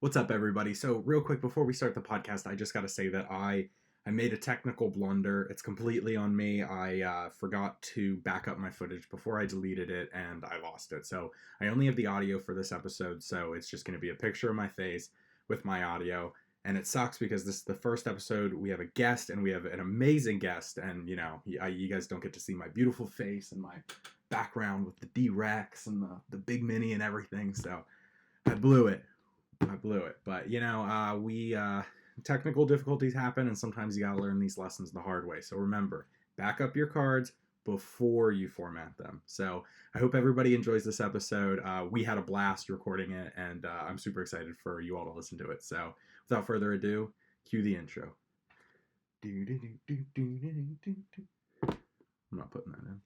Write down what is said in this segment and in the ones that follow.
What's up, everybody? So, real quick, before we start the podcast, I just got to say that I made a technical blunder. It's completely on me. I forgot to back up my footage before I deleted it, and I lost it. So, I only have the audio for this episode, so it's just going to be a picture of my face with my audio. And it sucks because this is the first episode. We have a guest, and we have an amazing guest. And, you guys don't get to see my beautiful face and my background with the D-Rex and the big mini and everything. So, I blew it. But technical difficulties happen, and sometimes you gotta learn these lessons the hard way. So remember, back up your cards before you format them. So I hope everybody enjoys this episode. We had a blast recording it, and I'm super excited for you all to listen to it. So without further ado, cue the intro. I'm not putting that in.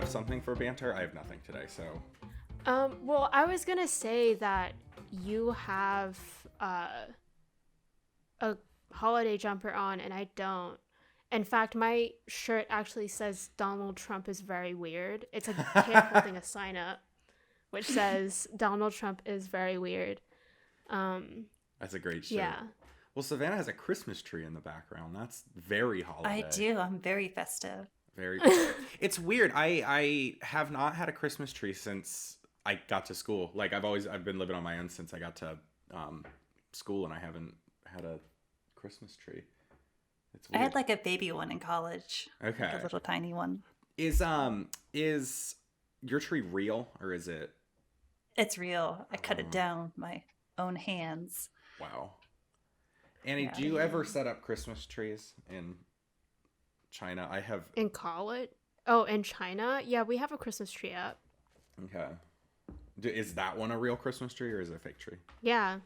Something for banter? I have nothing today, so. Well, I was gonna say that you have a holiday jumper on, and I don't. In fact, my shirt actually says Donald Trump is very weird. It's a kid holding a sign up, which says Donald Trump is very weird. That's a great shirt. Yeah. Well, Savannah has a Christmas tree in the background. That's very holiday. I do. I'm very festive. Very. It's weird. I have not had a Christmas tree since I got to school. Like I've been living on my own since I got to school, and I haven't had a Christmas tree. It's weird. I had like a baby one in college. Okay. Like a little tiny one. Is your tree real, or is it? It's real. I cut it down with my own hands. Wow. Annie, do you ever set up Christmas trees in China? I have in college. Oh, in China, yeah, we have a Christmas tree up. Okay. Is that one a real Christmas tree, or is it a fake tree? Yeah,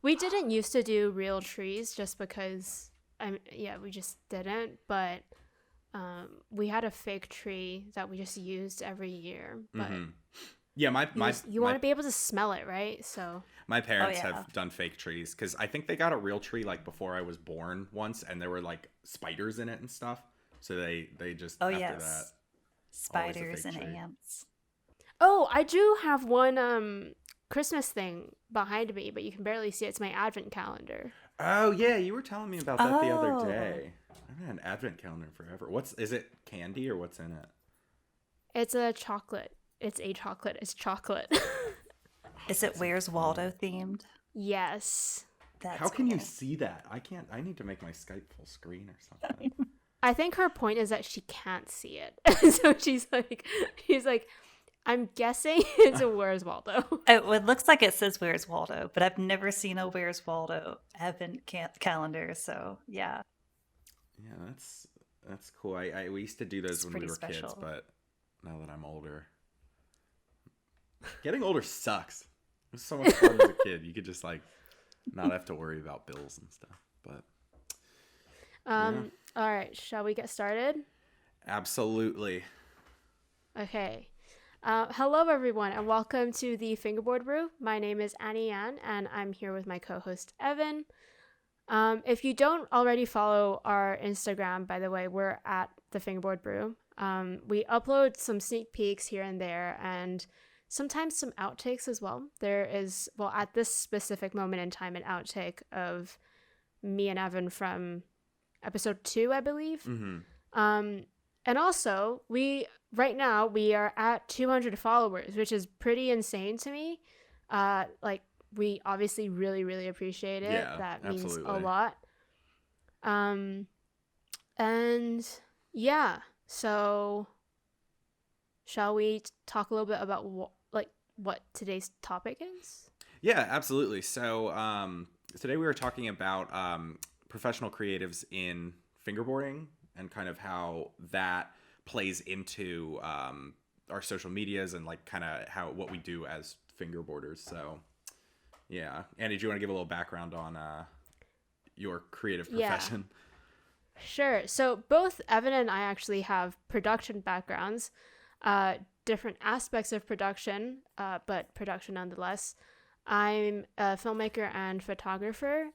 we didn't used to do real trees just because we just didn't. But we had a fake tree that we just used every year. But yeah, you want to be able to smell it, right? So my parents have done fake trees because I think they got a real tree like before I was born once, and there were like spiders in it and stuff. So they just after that. Spiders and ants. Oh, I do have one Christmas thing behind me, but you can barely see it. It's my advent calendar. Oh yeah, you were telling me about that the other day. I've had an advent calendar forever. Is it candy or what's in it? It's a chocolate. It's chocolate. Is it Where's Waldo themed? Yes. How can you see that? I can't. I need to make my Skype full screen or something. I think her point is that she can't see it. So she's like, I'm guessing it's a Where's Waldo. It looks like it says Where's Waldo, but I've never seen a Where's Waldo advent calendar. So yeah. Yeah, that's cool. We used to do those when we were special. Kids, but now that I'm older, getting older sucks. It was so much fun as a kid. You could just like not have to worry about bills and stuff. But all right, shall we get started? Absolutely. Okay. Hello, everyone, and welcome to the Fingerboard Brew. My name is Annie Ann, and I'm here with my co-host, Evan. If you don't already follow our Instagram, by the way, we're at the Fingerboard Brew. We upload some sneak peeks here and there, and sometimes some outtakes as well. There is, at this specific moment in time, an outtake of me and Evan from episode 2, I believe. Mm-hmm. And also, right now we are at 200 followers, which is pretty insane to me. We obviously really, really appreciate it. Yeah, that absolutely. means a lot. And yeah, so shall we talk a little bit about what today's topic is? Yeah, absolutely. So today we were talking about professional creatives in fingerboarding and kind of how that plays into our social medias and like kind of what we do as fingerboarders. So yeah. Andy, do you want to give a little background on your creative profession? Yeah. Sure. So both Evan and I actually have production backgrounds, different aspects of production, but production nonetheless. I'm a filmmaker and photographer.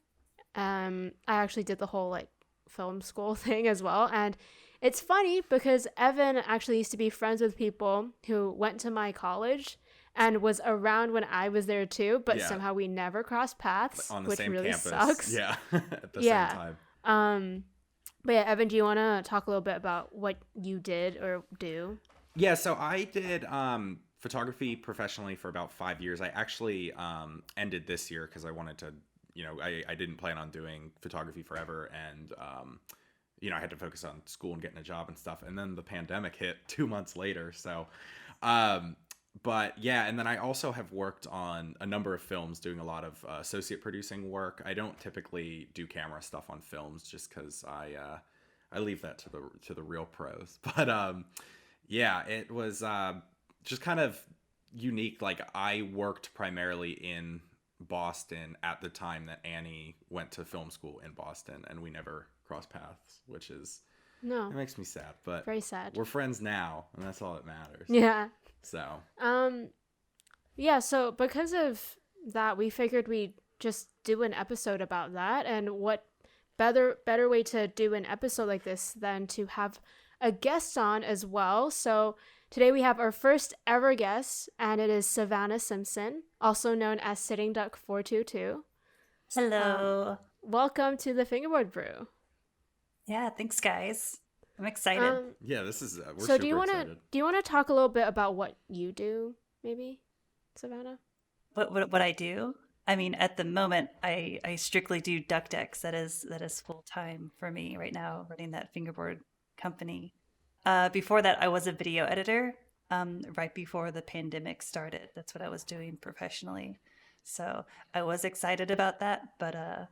I actually did the whole film school thing as well, and it's funny because Evan actually used to be friends with people who went to my college and was around when I was there too, but somehow we never crossed paths, on the which same really campus. sucks. Yeah, at the same time. But yeah, Evan, do you want to talk a little bit about what you did or do? Yeah, so I did photography professionally for about 5 years. I actually ended this year because I wanted to, I didn't plan on doing photography forever. And, I had to focus on school and getting a job and stuff. And then the pandemic hit 2 months later. So, but yeah, and then I also have worked on a number of films doing a lot of associate producing work. I don't typically do camera stuff on films just because I leave that to the real pros. But yeah, it was just kind of unique. Like I worked primarily in Boston at the time that Annie went to film school in Boston, and we never crossed paths, which is it makes me sad. But very sad. We're friends now, and that's all that matters. Yeah. So yeah, so because of that, we figured we'd just do an episode about that, and what better way to do an episode like this than to have a guest on as well. So today we have our first ever guest, and it is Savannah Simpson, also known as Sitting Duck 422. Hello. Welcome to the Fingerboard Brew. Yeah, thanks guys. I'm excited. yeah, this is we're so super do you want to talk a little bit about what you do, maybe, Savannah? What I do? I mean, at the moment, I strictly do duck decks. That is full time for me right now, running that fingerboard company. Before that, I was a video editor. Right before the pandemic started, that's what I was doing professionally. So I was excited about that, but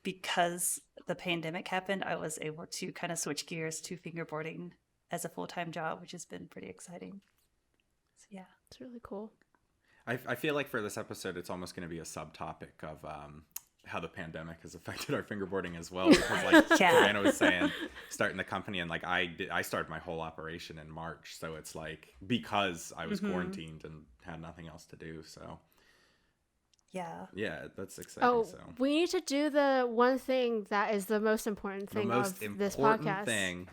because the pandemic happened, I was able to kind of switch gears to fingerboarding as a full-time job, which has been pretty exciting. So yeah, it's really cool. I feel like for this episode, it's almost going to be a subtopic of how the pandemic has affected our fingerboarding as well. Because like Savannah was saying, starting the company, and like I started my whole operation in March. So it's like because I was quarantined and had nothing else to do. So yeah, that's exciting. Oh, so we need to do the one thing that is the most important thing of this podcast.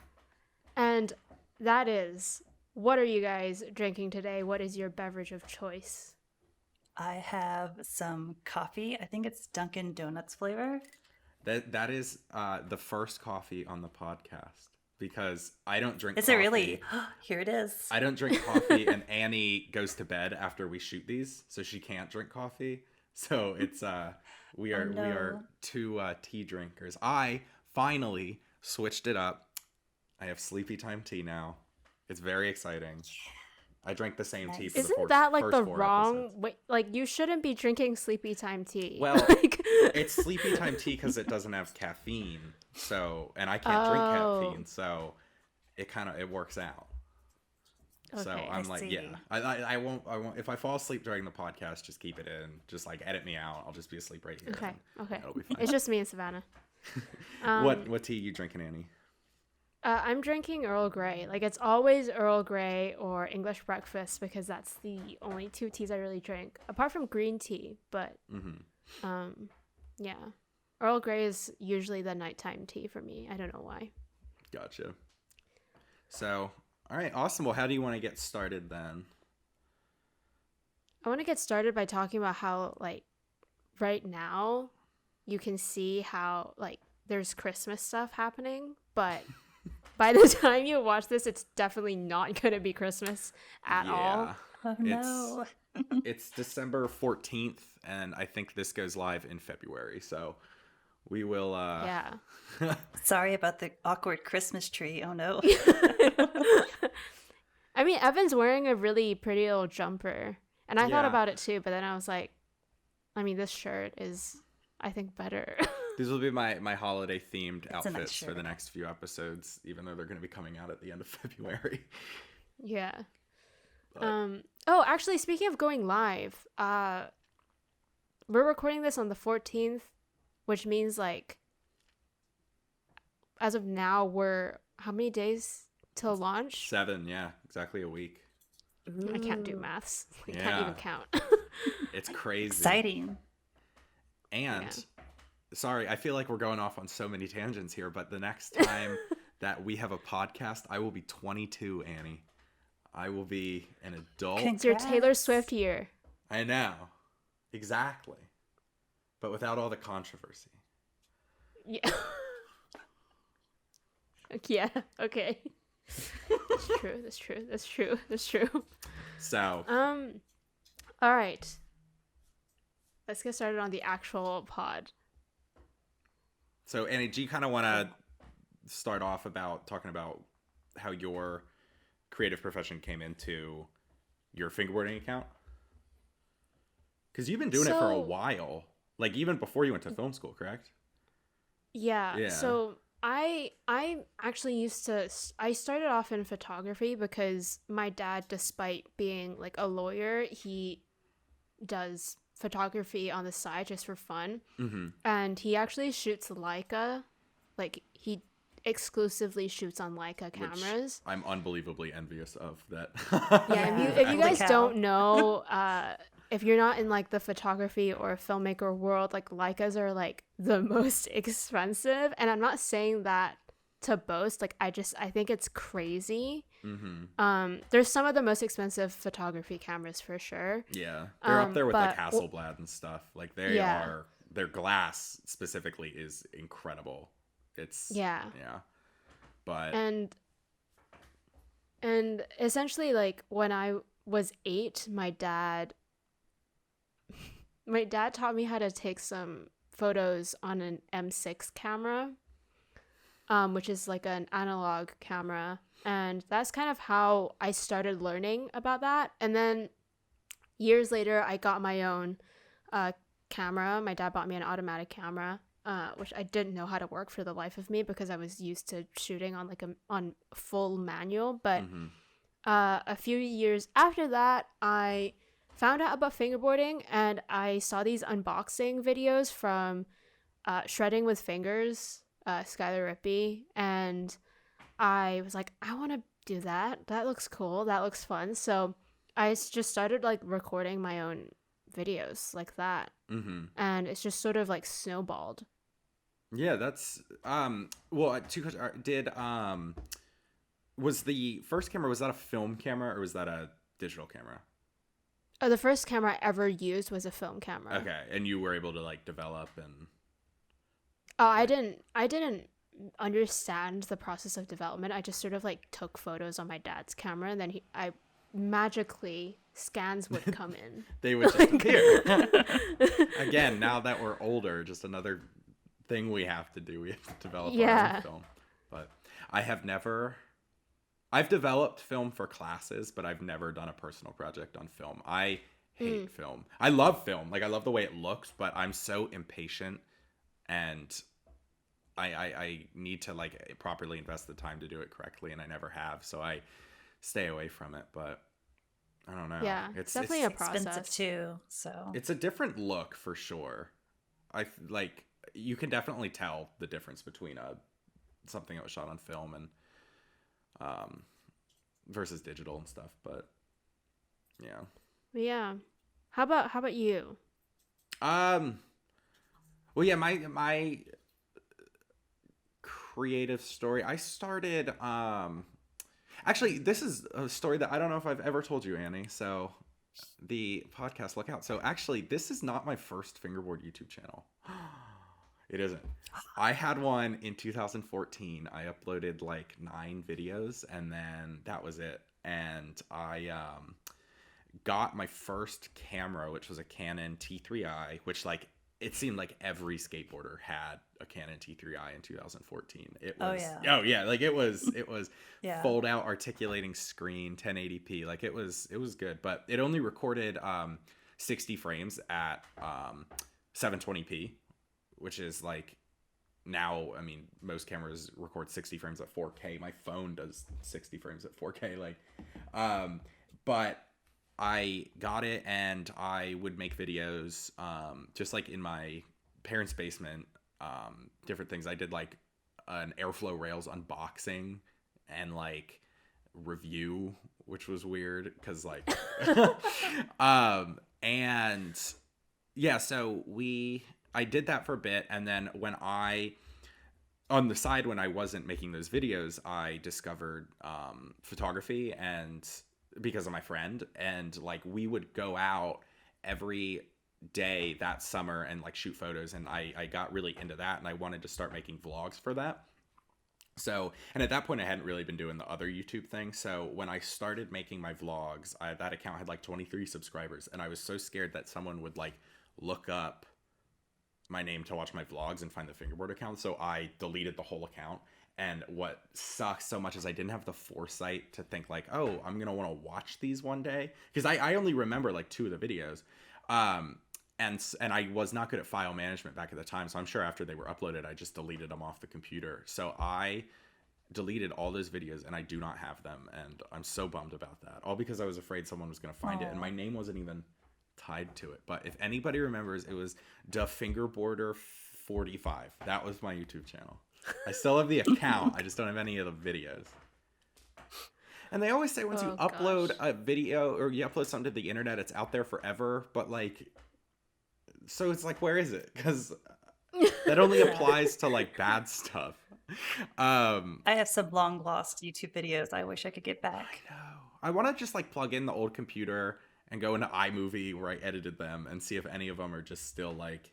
And that is, what are you guys drinking today? What is your beverage of choice? I have some coffee. I think it's Dunkin' Donuts flavor. That is the first coffee on the podcast because I don't drink Is coffee. It really? Here it is. I don't drink coffee, and Annie goes to bed after we shoot these, so she can't drink coffee. So it's we are two tea drinkers. I finally switched it up. I have sleepy time tea now. It's very exciting. I drank the same tea for Isn't that like the wrong way? Like you shouldn't be drinking sleepy time tea. Well, it's sleepy time tea because it doesn't have caffeine. So, and I can't drink caffeine, so it works out. Okay, so I'm like, yeah, I won't. If I fall asleep during the podcast, just keep it in. Just like edit me out. I'll just be asleep right here. Okay. That'll be fine. It's just me and Savannah. What tea are you drinking, Annie? I'm drinking Earl Grey. Like it's always Earl Grey or English breakfast because that's the only two teas I really drink, apart from green tea. But yeah, Earl Grey is usually the nighttime tea for me. I don't know why. Gotcha. So. All right, awesome. Well, how do you want to get started then? I want to get started by talking about how, like, right now you can see how, like, there's Christmas stuff happening, but by the time you watch this, it's definitely not going to be Christmas at all. Oh, no. It's December 14th, and I think this goes live in February, so we will... Yeah. Sorry about the awkward Christmas tree. Oh, no. I mean, Evan's wearing a really pretty little jumper, and I thought about it too, but then I was like, I mean, this shirt is, I think, better. These will be my holiday themed outfits for the next few episodes, even though they're going to be coming out at the end of February. Yeah. But... Oh, actually, speaking of going live, we're recording this on the 14th, which means like, as of now, we're how many days till launch? 7, yeah, exactly a week. Ooh. I can't do maths. I can't even count. It's crazy. Exciting. And sorry, I feel like we're going off on so many tangents here, but the next time that we have a podcast, I will be 22, Annie. I will be an adult. It's your Taylor Swift year. I know. Exactly. But without all the controversy. Yeah. Yeah, okay. That's true. So. All right. Let's get started on the actual pod. So, Annie, do you kind of want to start off about talking about how your creative profession came into your fingerboarding account? Because you've been doing it for a while, like even before you went to film school, correct? Yeah. So I actually I started off in photography because my dad, despite being like a lawyer, he does photography on the side just for fun. Mm-hmm. And he actually shoots Leica. Like, he exclusively shoots on Leica cameras. Which I'm unbelievably envious of that. Yeah, if you guys don't know, if you're not in like the photography or filmmaker world, like Leicas are like the most expensive. And I'm not saying that to boast. Like, I think it's crazy. Mm-hmm. There's some of the most expensive photography cameras for sure. Yeah, they're up there with like Hasselblad and stuff. Like are, their glass specifically is incredible. It's but and essentially, like, when I was 8, my dad taught me how to take some photos on an M6 camera, which is like an analog camera. And that's kind of how I started learning about that. And then years later, I got my own camera. My dad bought me an automatic camera, which I didn't know how to work for the life of me because I was used to shooting on on full manual. But a few years after that, I found out about fingerboarding, and I saw these unboxing videos from Shredding with Fingers, Skylar Rippey, and I was like, I want to do that. That looks cool. That looks fun. So I just started like recording my own videos like that. Mm-hmm. And it's just sort of like snowballed. Yeah, that's well, 2 questions. Was the first camera, was that a film camera or was that a digital camera? Oh, the first camera I ever used was a film camera. Okay, and you were able to like develop and I didn't understand the process of development. I just sort of like took photos on my dad's camera, and then magically scans would come in. They would just appear. Again, now that we're older, just another thing we have to do. We have to develop our own film. But I've developed film for classes, but I've never done a personal project on film. I hate film. I love film. Like, I love the way it looks, but I'm so impatient, and I need to like properly invest the time to do it correctly, and I never have, so I stay away from it. But I don't know. Yeah, it's definitely a process. Expensive too, so it's a different look for sure. You can definitely tell the difference between something that was shot on film and versus digital and stuff. But yeah. How about you? Well, yeah, my creative story, I started actually, this is a story that I don't know if I've ever told you, Annie, so the podcast, look out. So actually, this is not my first fingerboard YouTube channel. It isn't. I had one in 2014. I uploaded like 9 videos, and then that was it. And I got my first camera, which was a Canon T3i, which like it seemed like every skateboarder had a Canon T3i in 2014. It was like it was fold out articulating screen, 1080p. Like it was good, but it only recorded 60 frames at 720p, which is like, now, I mean, most cameras record 60 frames at 4K. My phone does 60 frames at 4K. Like, but I got it, and I would make videos, just like in my parents' basement, different things. I did like an Airflow Rails unboxing and like review, which was weird because like, and yeah, so I did that for a bit, and then when I on the side, when I wasn't making those videos, I discovered photography, and because of my friend, and like we would go out every day that summer and like shoot photos, and I got really into that, and I wanted to start making vlogs for that. So, and at that point I hadn't really been doing the other YouTube thing. So when I started making my vlogs, that account had like 23 subscribers, and I was so scared that someone would like look up my name to watch my vlogs and find the Fingerboard account. So I deleted the whole account. And what sucks so much is I didn't have the foresight to think like, oh, I'm going to want to watch these one day. Because I only remember like 2 of the videos. And I was not good at file management back at the time. So I'm sure after they were uploaded, I just deleted them off the computer. So I deleted all those videos, and I do not have them. And I'm so bummed about that. All because I was afraid someone was going to find it. And my name wasn't even tied to it. But if anybody remembers, it was the Fingerboarder 45. That was my YouTube channel. I still have the account. I just don't have any of the videos. And they always say once you upload a video or you upload something to the internet, it's out there forever. But like, so it's like, where is it? Because that only applies to like bad stuff. I have some long lost YouTube videos I wish I could get back. I know. I want to just like plug in the old computer and go into iMovie where I edited them and see if any of them are just still like,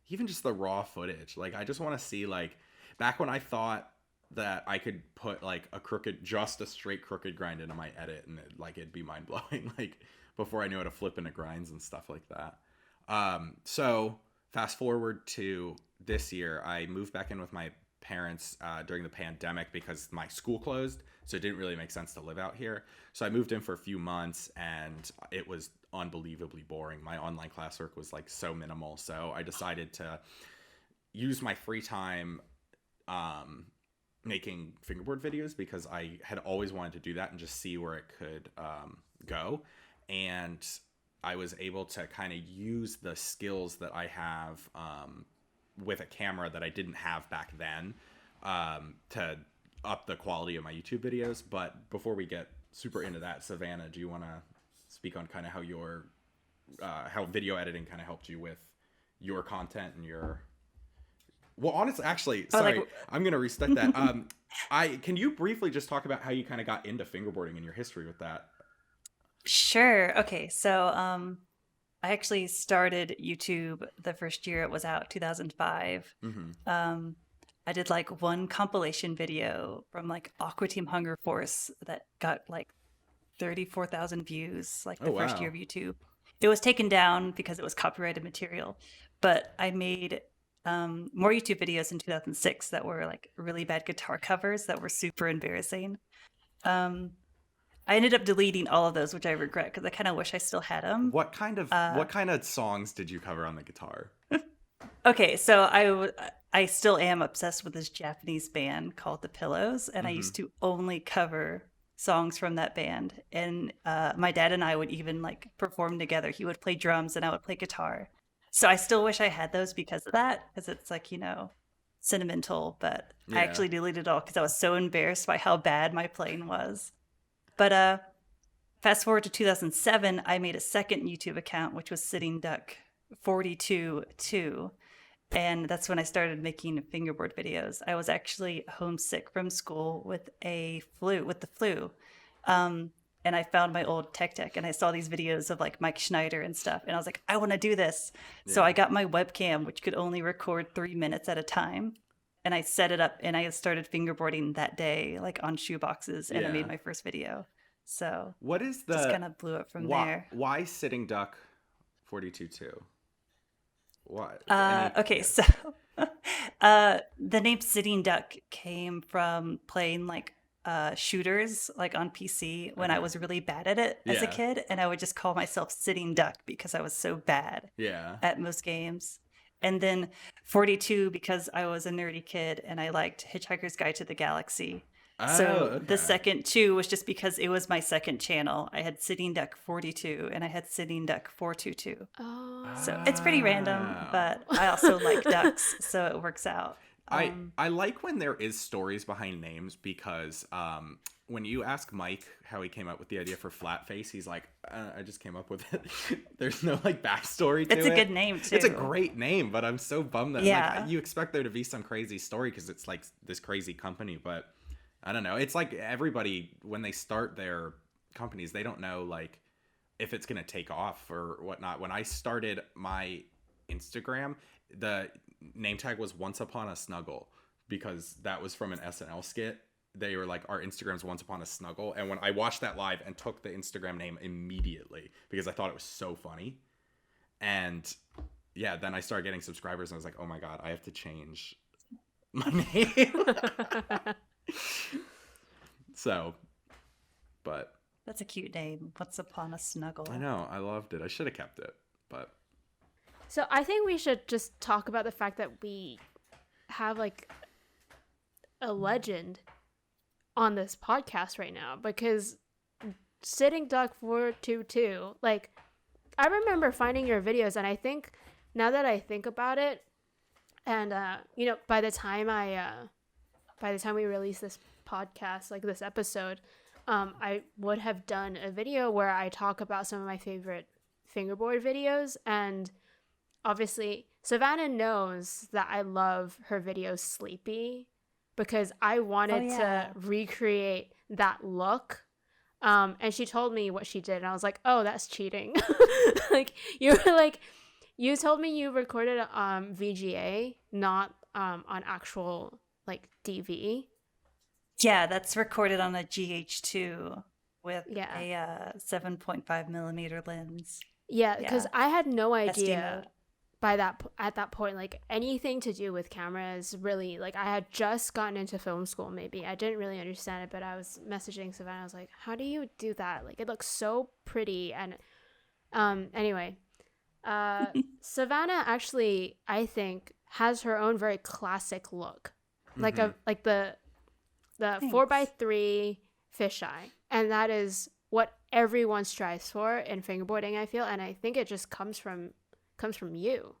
even just the raw footage. Like, I just want to see like, back when I thought that I could put like just a straight crooked grind into my edit, and it'd be mind blowing. Like, before I knew how to flip into grinds and stuff like that. So fast forward to this year, I moved back in with my parents during the pandemic because my school closed, so it didn't really make sense to live out here. So I moved in for a few months, and it was unbelievably boring. My online classwork was like so minimal, so I decided to use my free time making fingerboard videos, because I had always wanted to do that and just see where it could go. And I was able to kind of use the skills that I have with a camera that I didn't have back then to up the quality of my YouTube videos. But before we get super into that, Savannah, do you want to speak on kind of how your how video editing kind of helped you with your content and your... Well, honestly, actually, sorry, I'm going to restart that. Can you briefly just talk about how you kind of got into fingerboarding and your history with that? Sure. Okay. So I actually started YouTube the first year it was out, 2005. Mm-hmm. I did like one compilation video from like Aqua Team Hunger Force that got like 34,000 views, like the first year of YouTube. It was taken down because it was copyrighted material, but I made more YouTube videos in 2006 that were like really bad guitar covers that were super embarrassing. I ended up deleting all of those, which I regret because I kind of wish I still had them. What kind of songs did you cover on the guitar? Okay, so I still am obsessed with this Japanese band called The Pillows, and I used to only cover songs from that band. And my dad and I would even like perform together. He would play drums and I would play guitar. So I still wish I had those because of that, because it's like, you know, sentimental. But I actually deleted it all because I was so embarrassed by how bad my playing was. But fast forward to 2007, I made a second YouTube account, which was Sitting Duck 42.2. And that's when I started making fingerboard videos. I was actually homesick from school with the flu. And I found my old tech deck and I saw these videos of like Mike Schneider and stuff. And I was like, I want to do this. Yeah. So I got my webcam, which could only record 3 minutes at a time. And I set it up and I started fingerboarding that day, like on shoeboxes. And I made my first video. So what is just kind of blew up from there. Why Sitting Duck 42.2? What? Okay, so the name Sitting Duck came from playing like shooters like on PC when I was really bad at it as a kid, and I would just call myself Sitting Duck because I was so bad at most games. And then 42 because I was a nerdy kid and I liked Hitchhiker's Guide to the Galaxy. The second 2 was just because it was my second channel. I had Sitting Duck 42 and I had Sitting Duck 422. So it's pretty random, but I also like ducks, so it works out. I like when there is stories behind names because when you ask Mike how he came up with the idea for flat face, he's like, I just came up with it. There's no like backstory to it. It's a good name too. It's a great name, but I'm so bummed that like you expect there to be some crazy story because it's like this crazy company, but I don't know. It's like everybody when they start their companies, they don't know like if it's gonna take off or whatnot. When I started my Instagram, the name tag was Once Upon a Snuggle because that was from an SNL skit. They were like, our Instagram's Once Upon a Snuggle. And when I watched that live and took the Instagram name immediately because I thought it was so funny. And yeah, then I started getting subscribers and I was like, oh my God, I have to change my name. So, but. That's a cute name. Once Upon a Snuggle. I know. I loved it. I should have kept it, but. So I think we should just talk about the fact that we have like a legend on this podcast right now because Sitting Duck 422, like I remember finding your videos and I think now that I think about it and you know by the time we release this podcast, like this episode, I would have done a video where I talk about some of my favorite fingerboard videos, and obviously Savannah knows that I love her videos sleepy because I wanted to recreate that look. And she told me what she did and I was like, oh, that's cheating. Like you told me you recorded VGA, not on actual like DV. Yeah, that's recorded on a GH2 with a 7.5 millimeter lens. Yeah, because I had no idea SD at that point, like anything to do with cameras, really, like I had just gotten into film school. Maybe I didn't really understand it, but I was messaging Savannah. I was like, how do you do that? Like it looks so pretty. And anyway, Savannah actually, I think, has her own very classic look, like the 4x3 fisheye, and that is what everyone strives for in fingerboarding, I feel, and I think it just comes from you.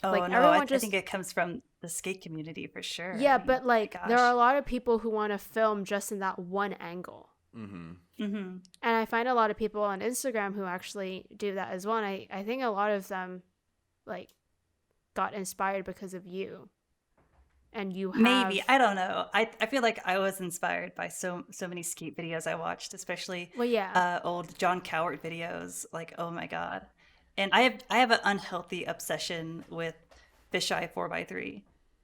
Oh like, no, I think it comes from the skate community for sure. Yeah, I mean, but like there are a lot of people who want to film just in that one angle. And I find a lot of people on Instagram who actually do that as well, and I think a lot of them like got inspired because of you. And you have... Maybe, I don't know. I feel like I was inspired by so many skate videos I watched, especially old John Cowart videos. Like, oh my God. And I have an unhealthy obsession with fisheye 4x3.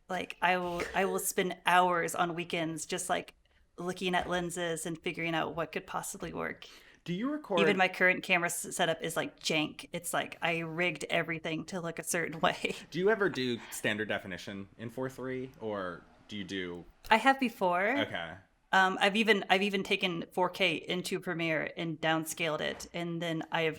Like I will spend hours on weekends just like looking at lenses and figuring out what could possibly work. Do you record? Even my current camera setup is like jank. It's like I rigged everything to look a certain way. Do you ever do standard definition in 4.3 or do you do? I have before. Okay. I've even taken 4K into Premiere and downscaled it, and then I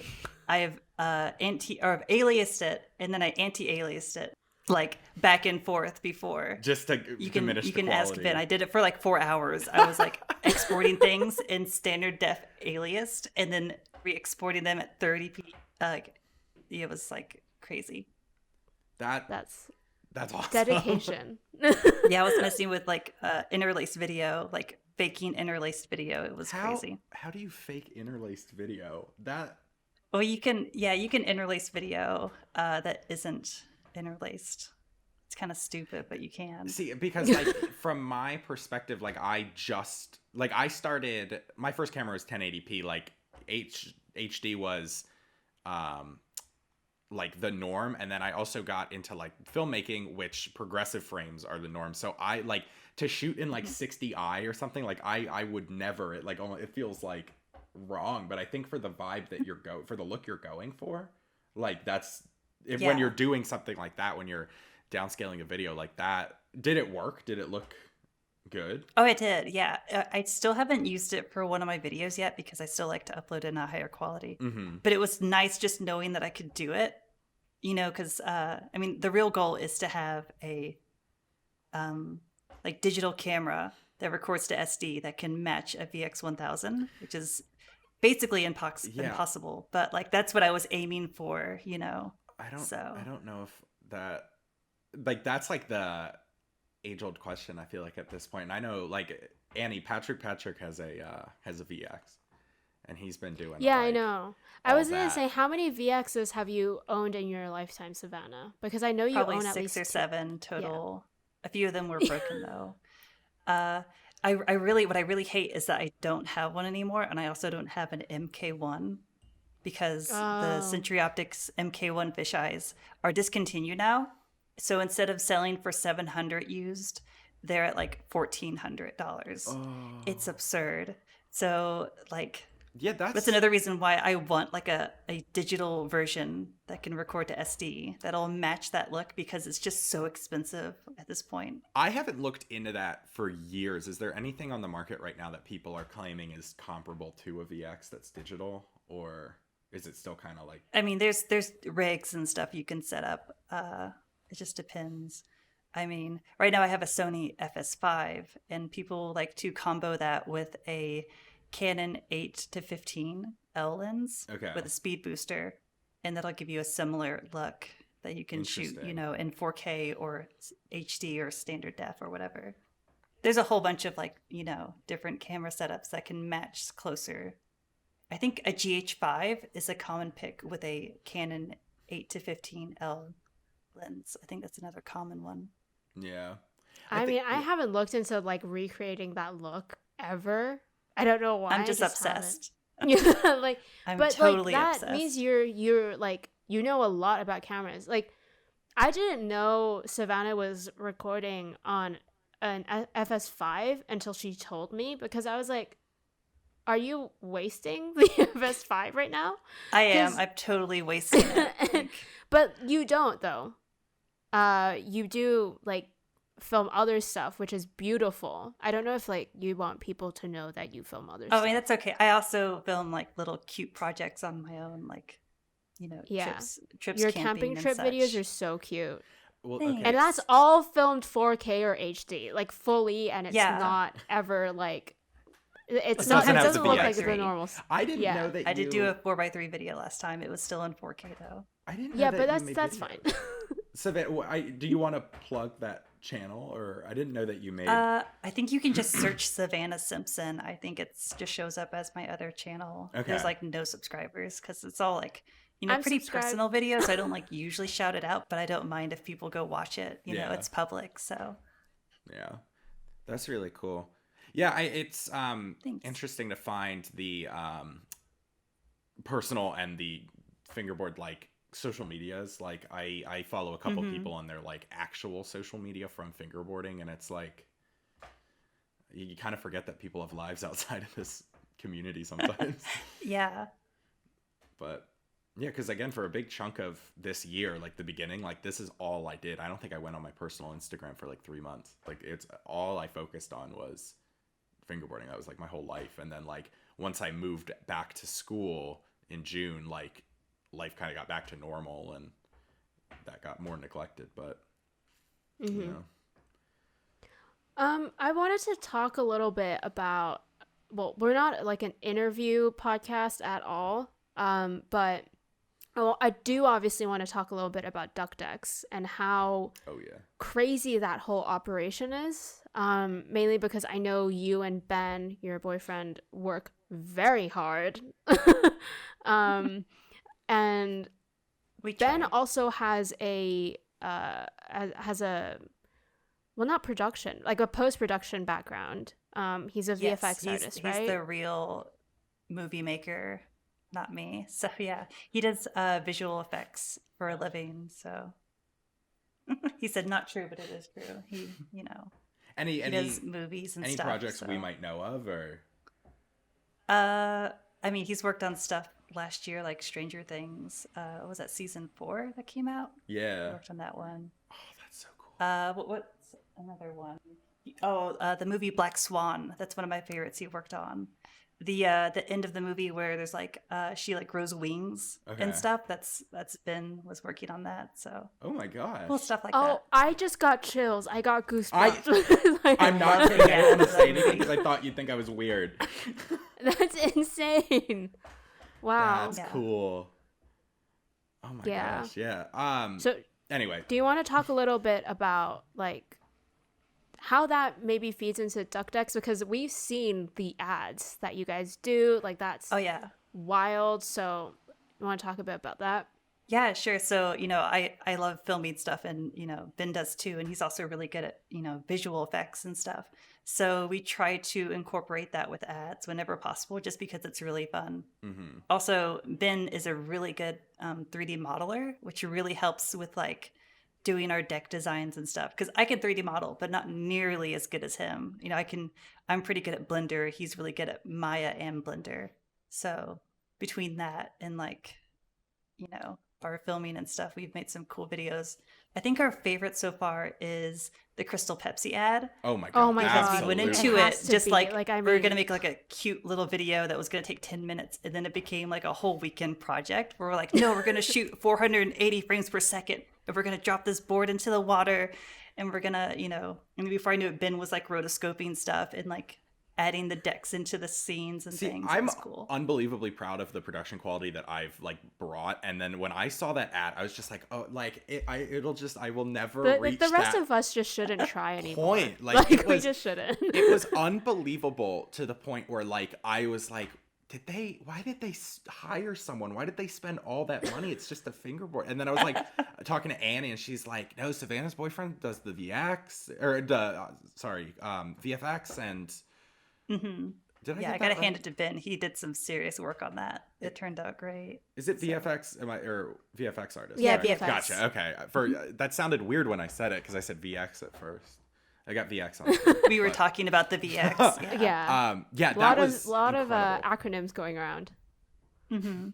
have aliased it, and then I anti-aliased it, like back and forth before. Just to diminish the quality. Ask Ben. I did it for like 4 hours. I was like exporting things in standard def aliased, and then re-exporting them at 30p. It was like crazy. That's awesome. Dedication. Yeah, I was messing with like interlaced video, like faking interlaced video. It was crazy. How do you fake interlaced video? Well, you can interlace video that isn't interlaced. It's kind of stupid, but you can. See, because like from my perspective, like I started, my first camera was 1080p, like HD was like the norm, and then I also got into like filmmaking, which progressive frames are the norm. So I like to shoot in like 60i or something, like I would never, it feels like wrong, but I think for the vibe that for the look you're going for, like when you're doing something like that, when you're downscaling a video like that, did it work? Did it look good? Oh, it did. Yeah. I still haven't used it for one of my videos yet because I still like to upload in a higher quality. But it was nice just knowing that I could do it, because I mean, the real goal is to have a like digital camera that records to SD that can match a VX1000, which is basically impossible. But like that's what I was aiming for, I don't know if that like that's like the age-old question, I feel like, at this point. And I know, like, Patrick has a VX, and he's been doing Yeah, like, I know. I all was gonna that. say, how many VXs have you owned in your lifetime, Savannah? Because I know you Probably own at 6 least or two. 7 total. A few of them were broken though. I really, what I really hate is that I don't have one anymore, and I also don't have an MK1 because the Oh. Century Optics MK1 fisheyes are discontinued now. So instead of selling for 700 used, they're at like $1,400. Oh. It's absurd. So like, Yeah, that's another reason why I want like a digital version that can record to SD that'll match that look, because it's just so expensive at this point. I haven't looked into that for years. Is there anything on the market right now that people are claiming is comparable to a VX that's digital, or is it still kind of like? I mean, there's rigs and stuff you can set up. It just depends. I mean, right now I have a Sony FS5, and people like to combo that with a Canon 8 to 15 L lens with a speed booster, and that'll give you a similar look that you can shoot, in 4K or HD or standard def or whatever. There's a whole bunch of like, different camera setups that can match closer. I think a GH5 is a common pick with a Canon 8 to 15 L lens. I think that's another common one. Yeah. I mean, I haven't looked into like recreating that look ever. I don't know why. I'm just obsessed. Yeah, like, I'm but totally like that obsessed. means you're like, you know a lot about cameras. Like, I didn't know Savannah was recording on an FS5 until she told me, because I was like, are you wasting the FS5 right now? I am. I'm totally wasting it. But you don't, though. You do like film other stuff, which is beautiful. I don't know if like you want people to know that you film other stuff. I mean, that's okay. I also film like little cute projects on my own, like, trips. Your camping trip and videos such. are so cute. Well, Thanks. okay. And that's all filmed 4K or HD, like fully, and it's not ever like it's not. It doesn't have doesn't to look be like the X3. normal. I didn't know that. I did do a 4x3 video last time. It was still in 4K though. I didn't know Yeah, that but you made that's videos. fine. So do you want to plug that channel, or I didn't know that you made? I think you can just search Savannah Simpson. I think it's just shows up as my other channel. Okay. There's like no subscribers because it's all like I'm pretty subscribed. personal videos. I don't like usually shout it out, but I don't mind if people go watch it. You know, it's public, so. Yeah, that's really cool. Yeah, it's Thanks. interesting to find the personal and the fingerboard like social medias. Like I follow a couple people on their like actual social media from fingerboarding, and it's like you kind of forget that people have lives outside of this community sometimes. Yeah. But yeah, because again, for a big chunk of this year, like the beginning, like this is all I did. I don't think I went on my personal Instagram for like 3 months. Like it's all I focused on was fingerboarding. That was like my whole life. And then like once I moved back to school in June, like life kind of got back to normal, and that got more neglected. But you know. I wanted to talk a little bit about, well, we're not like an interview podcast at all, but I do obviously want to talk a little bit about Duck Decks and how crazy that whole operation is, mainly because I know you and Ben, your boyfriend, work very hard. And Ben also has a well, not production, like a post-production background. He's a VFX artist, right? He's the real movie maker, not me. So yeah, he does visual effects for a living. So he said, not true, but it is true. He, Any does movies and any stuff. projects we might know of, or I mean, he's worked on stuff last year, like Stranger Things. What was that, season 4 that came out? Yeah, he worked on that one. Oh, that's so cool. What's another one? Oh, the movie Black Swan. That's one of my favorites he worked on. The end of the movie where there's like she like grows wings and stuff. That's Ben was working on that. So oh my gosh, cool stuff like that. Oh, I just got chills. I got goosebumps. I'm not kidding. I don't want to say anything because I thought you'd think I was weird. That's insane. Wow, that's cool. Oh my gosh, yeah. So Anyway. Do you want to talk a little bit about like how that maybe feeds into duck decks? Because we've seen the ads that you guys do. Like that's wild. So you want to talk a bit about that? Yeah, sure. So, I love filming stuff, and, Ben does too. And he's also really good at, visual effects and stuff. So we try to incorporate that with ads whenever possible, just because it's really fun. Mm-hmm. Also, Ben is a really good 3D modeler, which really helps with like doing our deck designs and stuff. Because I can 3D model, but not nearly as good as him. I'm pretty good at Blender. He's really good at Maya and Blender. So between that and like, our filming and stuff, we've made some cool videos. I think our favorite so far is the Crystal Pepsi ad. Oh my god! Because we went into it just like I mean, we were gonna make like a cute little video that was gonna take 10 minutes, and then it became like a whole weekend project where we're like, no, we're gonna shoot 480 frames per second, and we're gonna drop this board into the water, and we're gonna, and before I knew it, Ben was like rotoscoping stuff and like adding the decks into the scenes and things. I'm cool. Unbelievably proud of the production quality that I've like brought, and then when I saw that ad, I was just like, oh, like I will never but, reach like, the rest that of us just shouldn't try anymore. point. Like we just shouldn't. It was unbelievable to the point where like I was like, why did they hire someone? Why did they spend all that money? It's just a fingerboard. And then I was like talking to Annie, and she's like, no, Savannah's boyfriend does the VFX, and mm-hmm. I gotta hand it to Ben. He did some serious work on that. It turned out great. Is it VFX? Or VFX artist? Yeah, right? VFX. Gotcha. Okay. That sounded weird when I said it because I said VX at first. I got VX on. We were talking about the VX. Yeah. Yeah. A lot of acronyms going around. Mm-hmm.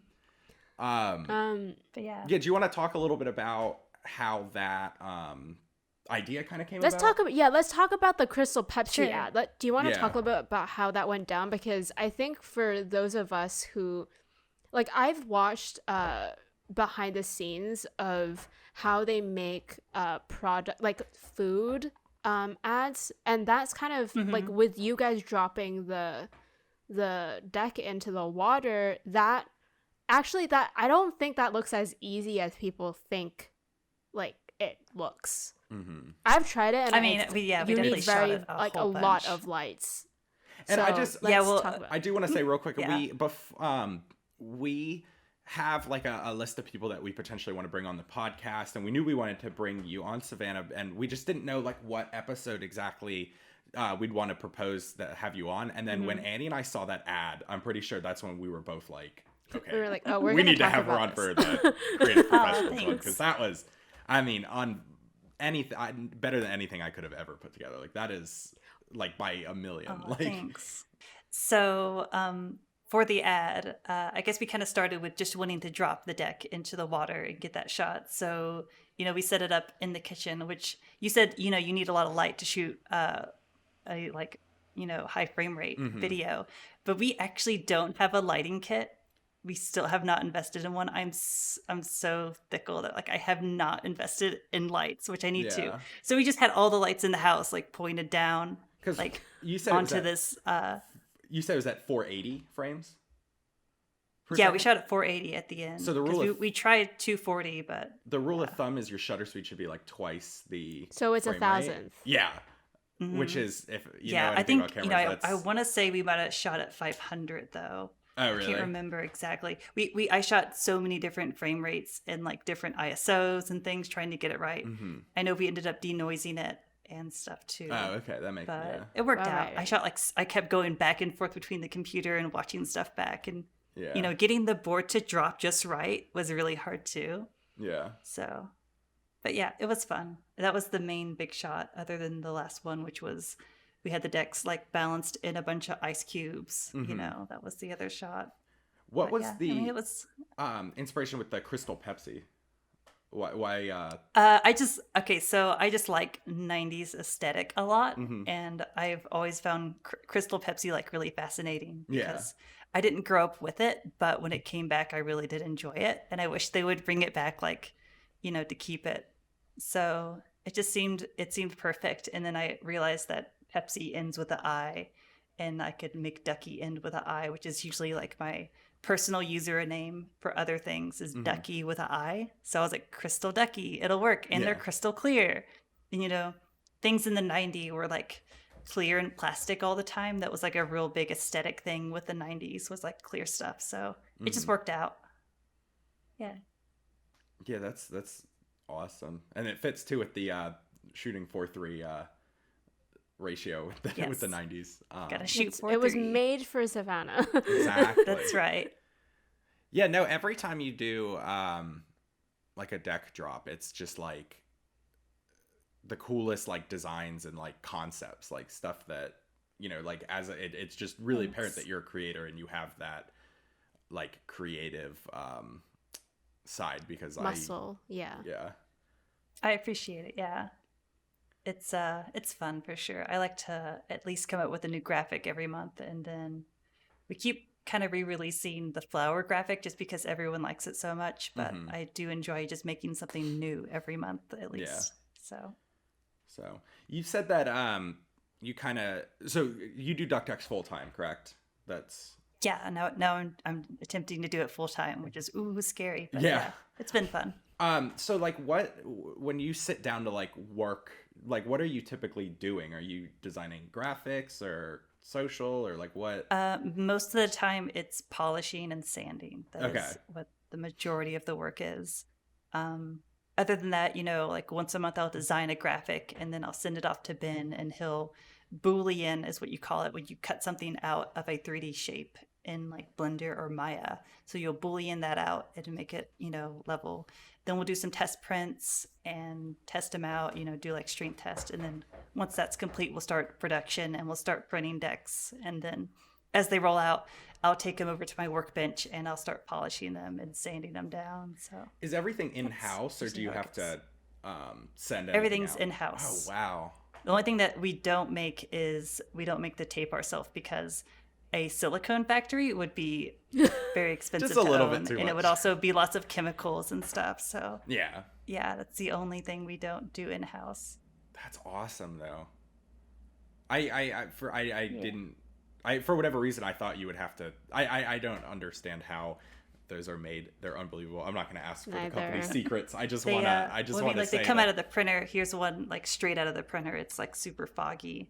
But yeah. Yeah. Do you want to talk a little bit about how that idea kind of came about? Let's talk about the Crystal Pepsi ad. Do you want to talk a little bit about how that went down? Because I think for those of us who, like, I've watched behind the scenes of how they make product, like food ads, and that's kind of like with you guys dropping the deck into the water, that I don't think that looks as easy as people think like it looks. Mm-hmm. I've tried it, and we you definitely need shot it a lot of lights. And so I do want to say real quick, yeah. we have like a list of people that we potentially want to bring on the podcast, and we knew we wanted to bring you on, Savannah, and we just didn't know like what episode exactly we'd want to propose that have you on. And then when Annie and I saw that ad, I'm pretty sure that's when we were both like, okay, we were like, oh, we need to have her on for the creative professionals one, because that was, I mean, on anything better than anything I could have ever put together. Like that is like by a million. Thanks. So for the ad, I guess we kind of started with just wanting to drop the deck into the water and get that shot. So we set it up in the kitchen, which you said you need a lot of light to shoot a high frame rate video, but we actually don't have a lighting kit. We still have not invested in one. I'm so fickle that like I have not invested in lights, which I need to. So we just had all the lights in the house like pointed down, like you said onto this. You said it was at 480 frames. Yeah, we shot at 480 at the end. So the rule we tried 240, but the rule of thumb is your shutter speed should be like twice the. So it's 1,000th. Yeah. Which is if you know I think about cameras, I want to say we might have shot at 500 though. Oh, really? I can't remember exactly. I shot so many different frame rates and like different ISOs and things trying to get it right. I know we ended up denoising it and stuff too. Oh, okay, that makes sense. It worked out. Right. I shot I kept going back and forth between the computer and watching stuff back, and getting the board to drop just right was really hard too. Yeah. So, but yeah, it was fun. That was the main big shot, other than the last one, which was we had the decks like balanced in a bunch of ice cubes. That was the other shot. What was it was inspiration with the Crystal Pepsi? Why? I just like 90s aesthetic a lot, and I've always found Crystal Pepsi like really fascinating because I didn't grow up with it, but when it came back, I really did enjoy it, and I wish they would bring it back, like, to keep it. So it just seemed perfect, and then I realized that Pepsi ends with an I, and I could make Ducky end with an I, which is usually like my personal username for other things is Ducky with an I. So I was like, Crystal Ducky, it'll work. And they're crystal clear. And, you know, things in the 90s were like clear and plastic all the time. That was like a real big aesthetic thing with the 90s was like clear stuff. So it just worked out. Yeah. Yeah, that's awesome. And it fits too with the shooting 4:3 ratio with the 90s. Gotta shoot 4:3. It was made for Savannah. Exactly. That's right. Yeah, no, every time you do like a deck drop, it's just like the coolest like designs and like concepts, like stuff that, you know, like it's just really apparent that you're a creator and you have that like creative side because Muscle, yeah. I appreciate it. Yeah. It's fun for sure. I like to at least come up with a new graphic every month, and then we keep kind of re-releasing the flower graphic just because everyone likes it so much, but I do enjoy just making something new every month at least. So you said that so you do DuckDucks full time, correct? That's now I'm attempting to do it full time, which is scary, but yeah, it's been fun. So like when you sit down to like work, like what are you typically doing? Are you designing graphics or social or like what? Most of the time it's polishing and sanding. That is what the majority of the work is. Other than that, you know, like once a month I'll design a graphic and then I'll send it off to Ben and he'll Boolean is what you call it when you cut something out of a 3D shape in like Blender or Maya. So you'll Boolean that out and make it, you know, level. Then we'll do some test prints and test them out, you know, do like strength test. And then once that's complete, we'll start production and we'll start printing decks. And then as they roll out, I'll take them over to my workbench and I'll start polishing them and sanding them down. So is everything in-house or do you have to send everything's out? In-house? Oh, wow. The only thing that we don't make is we don't make the tape ourselves because a silicone factory would be very expensive Just a to little own, bit too and much. It would also be lots of chemicals and stuff. So yeah, that's the only thing we don't do in-house. That's awesome though. I didn't for whatever reason I thought you would have to. I don't understand how those are made. They're unbelievable. I'm not going to ask for the company secrets. I just want to. I just want to say they come out of the printer. Here's one like straight out of the printer. It's like super foggy.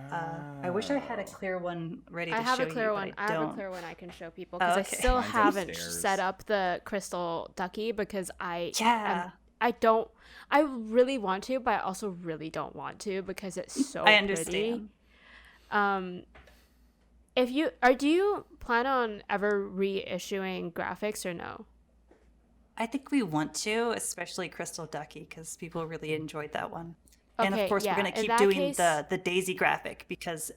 I wish I had a clear one ready to show you. I have a clear one I can show people because I still haven't set up the Crystal Ducky because I really want to, but I also really don't want to because it's so I understand. Pretty. Do you plan on ever reissuing graphics or no? I think we want to, especially Crystal Ducky, because people really enjoyed that one. And of course, we're going to keep doing the Daisy graphic because,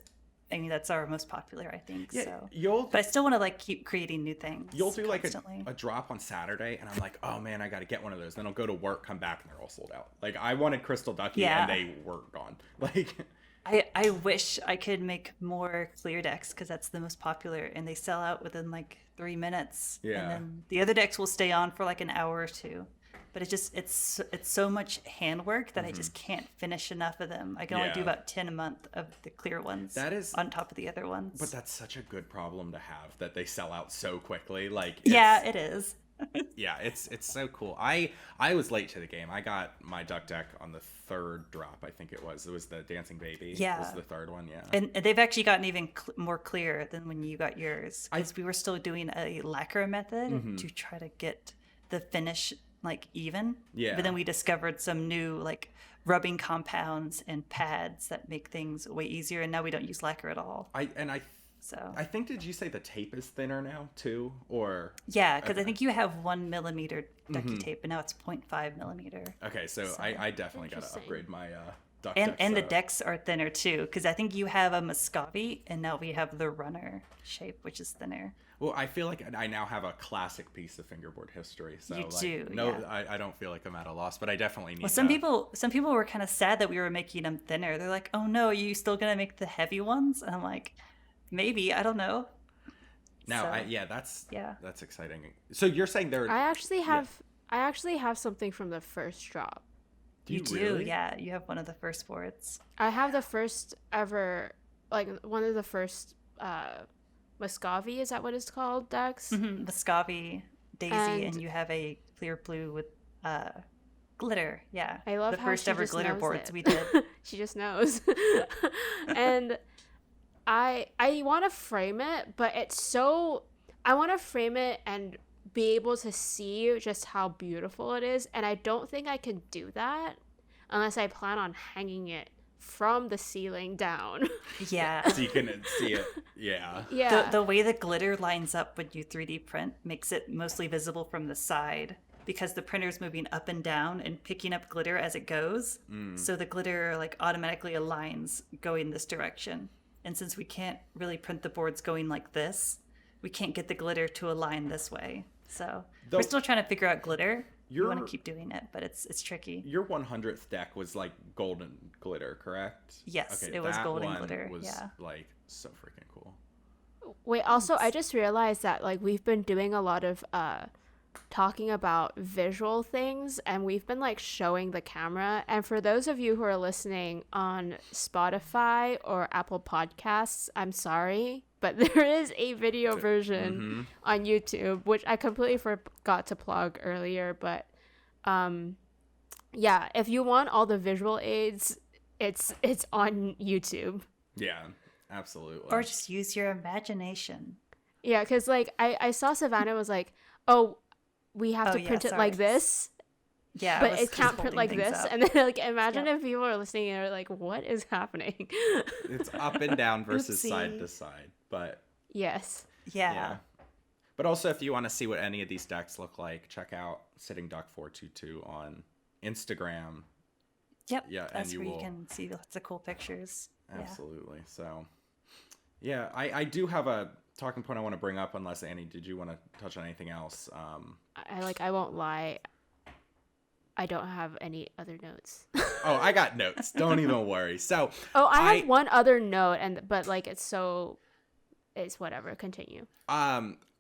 I mean, that's our most popular, I think. Yeah, so. But I still want to like keep creating new things. You'll do like a drop on Saturday, and I'm like, oh man, I got to get one of those. Then I'll go to work, come back, and they're all sold out. Like I wanted Crystal Ducky, and they were gone. Like. I wish I could make more clear decks because that's the most popular, and they sell out within like 3 minutes. Yeah. And then the other decks will stay on for like an hour or two. But it's so much handwork that I just can't finish enough of them. I can only do about 10 a month of the clear ones. That is on top of the other ones. But that's such a good problem to have that they sell out so quickly. Like it is. Yeah, it's so cool. I was late to the game. I got my duck deck on the third drop. I think it was the Dancing Baby. Was the third one. Yeah, and they've actually gotten even more clear than when you got yours because we were still doing a lacquer method to try to get the finish like even. Yeah. But then we discovered some new like rubbing compounds and pads that make things way easier, and now we don't use lacquer at all. I think, did you say the tape is thinner now too, or? Yeah, because I think you have 1 millimeter ducky tape, and now it's 0.5 millimeter. Okay, so I definitely got to upgrade my duck and the decks are thinner too, because I think you have a Muscovy, and now we have the runner shape, which is thinner. Well, I feel like I now have a classic piece of fingerboard history. So you do. No, yeah. I don't feel like I'm at a loss, but I definitely need. Well, some people were kind of sad that we were making them thinner. They're like, "Oh no, are you still gonna make the heavy ones?" And I'm like, maybe, I don't know. Now, that's exciting. So you're saying there? I actually have something from the first drop. You do, really? Yeah. You have one of the first boards. I have the first ever like one of the first Muscovy, is that what it's called, decks? Mm-hmm. Muscovy, Daisy, and you have a clear blue with glitter. Yeah, I love the how first she ever just glitter knows boards it. we did. She just knows. And I want to frame it, but it's so, I want to frame it and be able to see just how beautiful it is, and I don't think I can do that unless I plan on hanging it from the ceiling down. Yeah. So you can see it. Yeah. Yeah. The way the glitter lines up when you 3D print makes it mostly visible from the side because the printer's moving up and down and picking up glitter as it goes. So the glitter like automatically aligns going this direction. And since we can't really print the boards going like this, we can't get the glitter to align this way. So we're still trying to figure out glitter. You want to keep doing it, but it's tricky. Your 100th deck was like golden glitter, correct? Yes, Okay, it was that golden one glitter. Was Yeah. like so freaking cool. Wait, also, I just realized that like we've been doing a lot of talking about visual things, and we've been like showing the camera. And for those of you who are listening on Spotify or Apple Podcasts, I'm sorry, but there is a video version on YouTube, which I completely forgot to plug earlier. But yeah, if you want all the visual aids, it's on YouTube. Yeah, absolutely. Or just use your imagination. Yeah, because like I saw Savannah was like, oh, we have to print it like this. Yeah, but it can't print like this. Up. And then like imagine if people are listening and are like, what is happening? It's up and down versus Oopsie. side to side. But Yes. Yeah. But also, if you want to see what any of these decks look like, check out Sitting Duck 422 on Instagram. Yep. Yeah, That's and where you you can see lots of cool pictures. Absolutely. So, yeah, I do have a talking point I want to bring up. Unless Annie, did you want to touch on anything else? I won't lie. I don't have any other notes. Oh, I got notes. Don't even worry. So, I have one other note, but like it's whatever. Continue.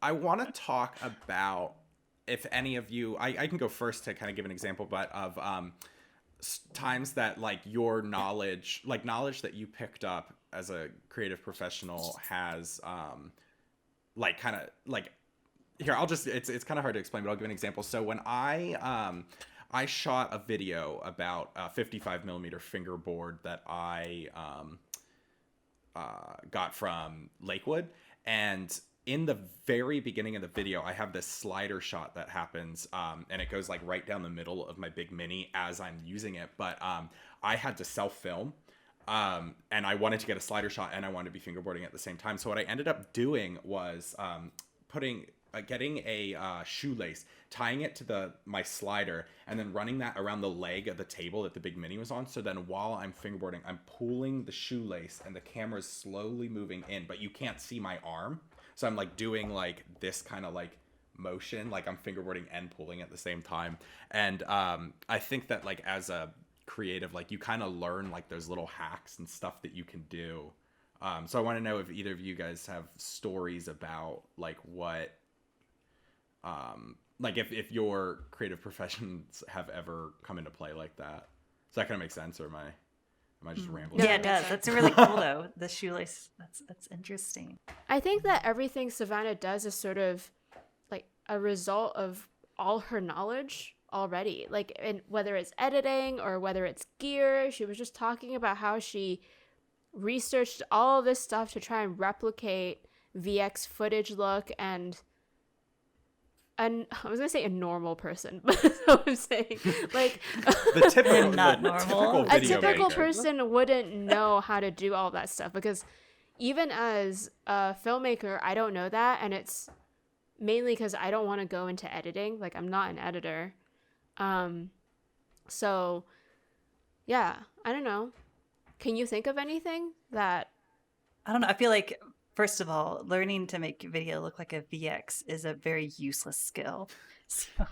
I want to talk about if any of you, I can go first to kind of give an example, but of times that like your knowledge that you picked up as a creative professional has like kind of like here, I'll just it's kind of hard to explain, but I'll give an example. So when I shot a video about a 55 millimeter fingerboard that I got from Lakewood, and in the very beginning of the video, I have this slider shot that happens, and it goes like right down the middle of my big mini as I'm using it. But I had to self-film, and I wanted to get a slider shot, and I wanted to be fingerboarding at the same time. So what I ended up doing was getting a shoelace, tying it to my slider, and then running that around the leg of the table that the big mini was on. So then while I'm fingerboarding, I'm pulling the shoelace and the camera's slowly moving in, but you can't see my arm. So I'm like doing like this kind of like motion, like I'm fingerboarding and pulling at the same time. And I think that like as a creative, like you kind of learn like those little hacks and stuff that you can do. So I want to know if either of you guys have stories about like what like if your creative professions have ever come into play like that. Does that kind of make sense, or am I just rambling? Yeah, it does. That's really cool though. The shoelace. That's interesting. I think that everything Savannah does is sort of like a result of all her knowledge already. Like, whether it's editing or whether it's gear, she was just talking about how she researched all of this stuff to try and replicate VX footage look, and I was gonna say a normal person, but that's what I'm saying. Like the typical, not the normal. a typical maker. person wouldn't know how to do all that stuff, because even as a filmmaker, I don't know that, and it's mainly because I don't want to go into editing. Like, I'm not an editor. So yeah, I don't know. Can you think of anything that... I don't know. I feel like, first of all, learning to make video look like a VX is a very useless skill. So,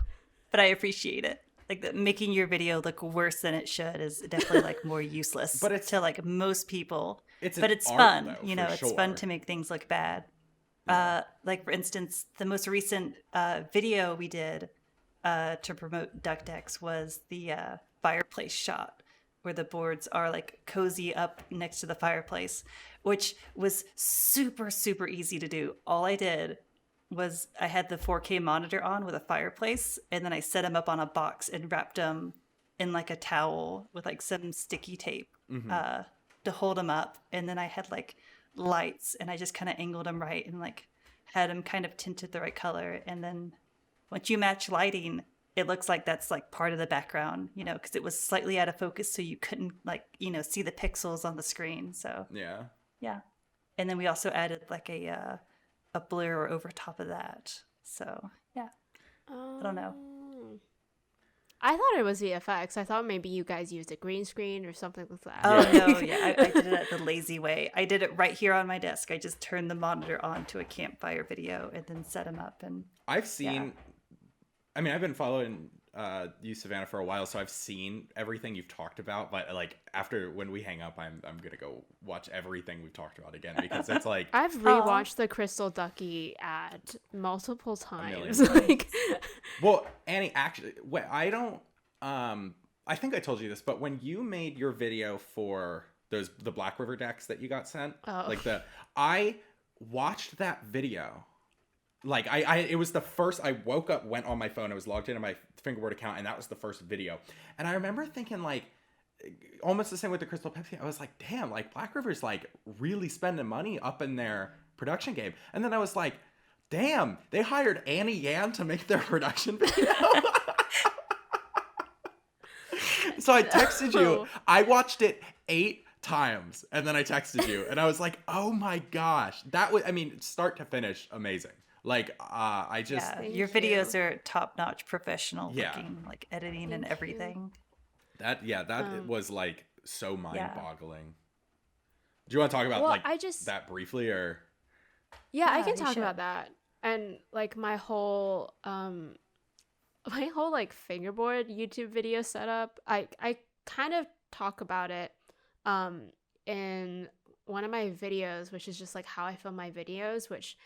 but I appreciate it. Like, making your video look worse than it should is definitely like more useless. But it's to like most people. It's but it's art, fun. though, You know, for it's fun sure. to make things look bad. Yeah. Like, for instance, the most recent video we did to promote Duck Decks was the fireplace shot, where the boards are like cozy up next to the fireplace. which was super, super easy to do. All I did was I had the 4K monitor on with a fireplace, and then I set them up on a box and wrapped them in like a towel with like some sticky tape to hold them up. And then I had like lights, and I just kind of angled them right and like had them kind of tinted the right color. And then once you match lighting, it looks like that's like part of the background, you know, because it was slightly out of focus, so you couldn't like, you know, see the pixels on the screen. So yeah. And then we also added like a blur over top of that. So yeah, I don't know. I thought it was VFX. I thought maybe you guys used a green screen or something like that. Oh no, yeah, I did it the lazy way. I did it right here on my desk. I just turned the monitor on to a campfire video and then set them up. And I've seen, I mean, I've been following you, Savannah, for a while, so I've seen everything you've talked about. But like after when we hang up, I'm gonna go watch everything we've talked about again, because it's like I've rewatched the Crystal Ducky ad multiple times. Like, well, Annie, actually, I don't. I think I told you this, but when you made your video for the Black River decks that you got sent, I watched that video. Like it was the first, I woke up, went on my phone, I was logged into my Fingerboard account, and that was the first video. And I remember thinking like, almost the same with the Crystal Pepsi, I was like, damn, like Black River's like really spending money up in their production game. And then I was like, damn, they hired Annie Yan to make their production video. So I texted you, I watched it 8 times, and then I texted you, and I was like, oh my gosh, that was, I mean, start to finish, amazing. Like, I just... Yeah, your videos are top-notch professional looking, like editing and everything. That was like so mind-boggling. Do you want to talk about that briefly, or? Yeah, I can talk about that. And like my whole like fingerboard YouTube video setup, I kind of talk about it in one of my videos, which is just like how I film my videos, which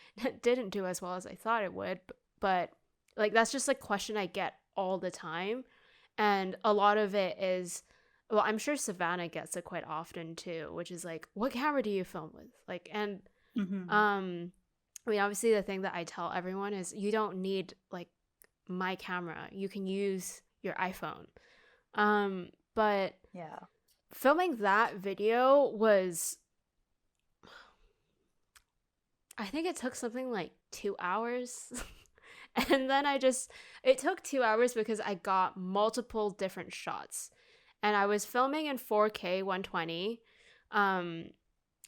didn't do as well as I thought it would, but like that's just a question I get all the time. And a lot of it is, well, I'm sure Savannah gets it quite often too, which is like, what camera do you film with? Like, and I mean, obviously the thing that I tell everyone is you don't need like my camera. You can use your iPhone. But yeah, filming that video was, I think it took something like 2 hours. And then it took 2 hours because I got multiple different shots. And I was filming in 4K 120,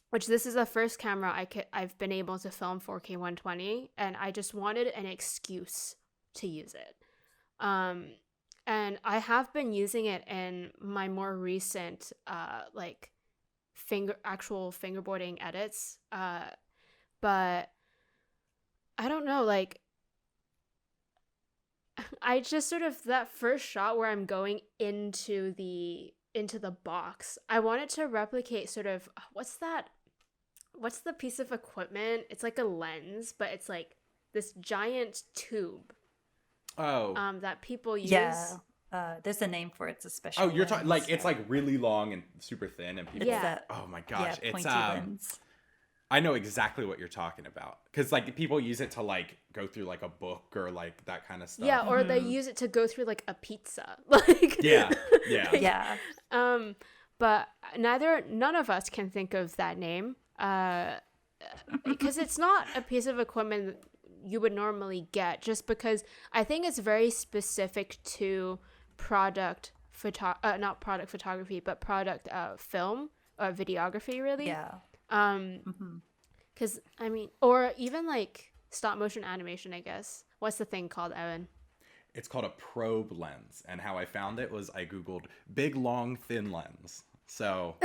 which this is the first camera I've been able to film 4K 120. And I just wanted an excuse to use it. And I have been using it in my more recent, like, actual fingerboarding edits. But I don't know, like, I just sort of, that first shot where I'm going into the box, I wanted to replicate sort of, what's the piece of equipment? It's like a lens, but it's like this giant tube. That people use. Yeah. There's a name for it. It's a special. Oh, you're talking like it's like really long and super thin, and people. Yeah. Oh my gosh, yeah, it's lens. I know exactly what you're talking about, because like people use it to like go through like a book or like that kind of stuff. Yeah, or they use it to go through like a pizza. Like yeah. But none of us can think of that name, because it's not a piece of equipment you would normally get, just because I think it's very specific to not product photography, but product film or videography, really. Yeah. Because I mean, or even like stop motion animation, I guess. What's the thing called, Evan? It's called a probe lens, and how I found it was I googled big long thin lens. So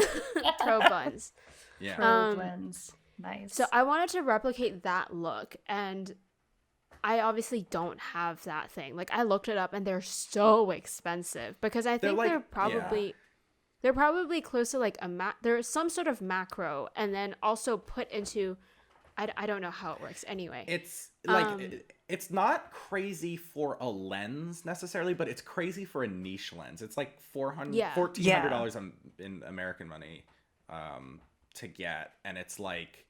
probe lens. Yeah. Probe lens. Nice. So I wanted to replicate that look, and I obviously don't have that thing. Like, I looked it up, and they're so expensive, because I think they're probably close to like there's some sort of macro, and then also put into, I don't know how it works anyway. It's like it's not crazy for a lens necessarily, but it's crazy for a niche lens. It's like $1,400 in American money. to get, and it's like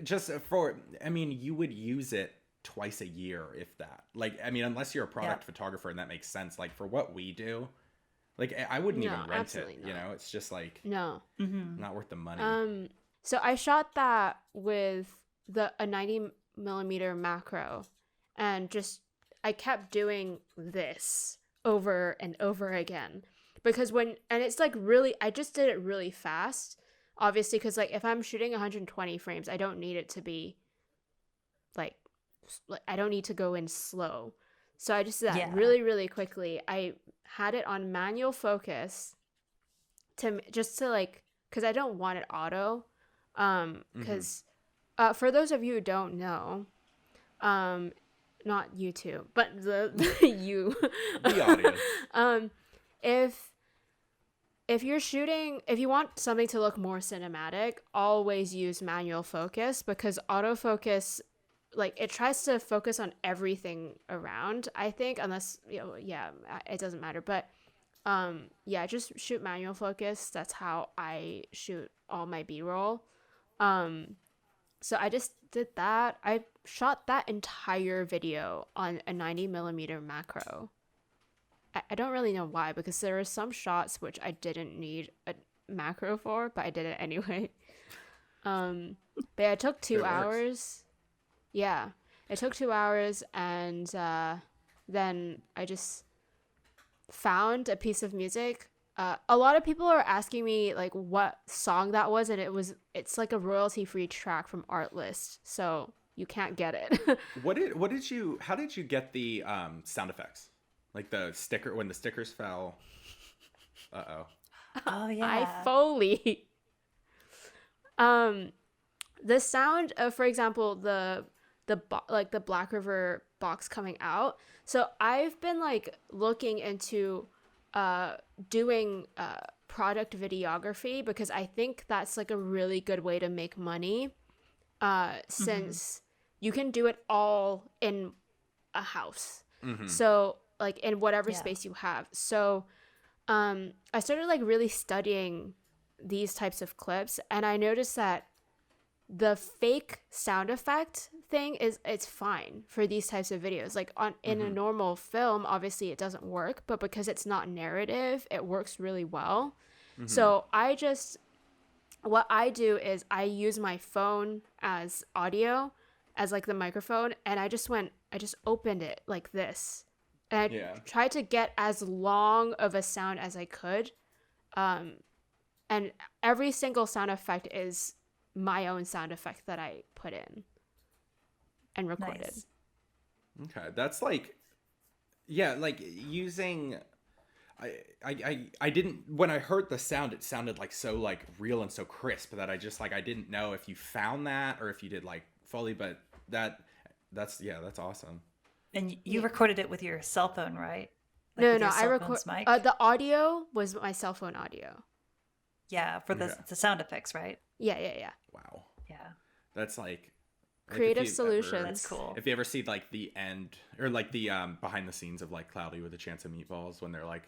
just for, I mean, you would use it twice a year, if that. Like, I mean, unless you're a product photographer, and that makes sense. Like, for what we do, like, I wouldn't even rent it. Not. You know, it's just like No. not worth the money. So I shot that with a 90mm macro, and just I kept doing this over and over again, because and it's like really, I just did it really fast, obviously, because like if I'm shooting 120 frames, I don't need it to be like I don't need to go in slow. So I just did that really, really quickly. I had it on manual focus just to like, because I don't want it auto. Because for those of you who don't know, not you two, but the you, The audience. If you're shooting, if you want something to look more cinematic, always use manual focus, because autofocus, like, it tries to focus on everything around, I think, unless, it doesn't matter. But just shoot manual focus. That's how I shoot all my B-roll. So I just did that. I shot that entire video on a 90mm macro. I don't really know why, because there were some shots which I didn't need a macro for, but I did it anyway. But yeah, it took 2 hours. Yeah, it took 2 hours, and then I just found a piece of music. A lot of people are asking me like what song that was, and it's like a royalty-free track from Artlist, so you can't get it. How did you get the sound effects? Like the sticker, when the stickers fell. Oh yeah. I Foley. The sound of, for example, the Black River box coming out. So I've been like looking into doing product videography, because I think that's like a really good way to make money, since you can do it all in a house. So like in whatever space you have. So I started like really studying these types of clips, and I noticed that the fake sound effect thing it's fine for these types of videos. Like in a normal film, obviously it doesn't work, but because it's not narrative, it works really well. So what I do is I use my phone as audio, as like the microphone, and I just opened it like this, and I tried to get as long of a sound as I could, and every single sound effect is my own sound effect that I put in and recorded. Nice. Okay, that's like, like using. I didn't, when I heard the sound, it sounded like so like real and so crisp that I just like, I didn't know if you found that or if you did like Foley, but that's awesome. And you recorded it with your cell phone, right? No, I record the audio was my cell phone audio. Yeah, for the sound effects, right? Yeah. Wow. Yeah. That's like creative solutions. That's cool. If you ever see like the end or like the behind the scenes of like Cloudy with a Chance of Meatballs, when they're like,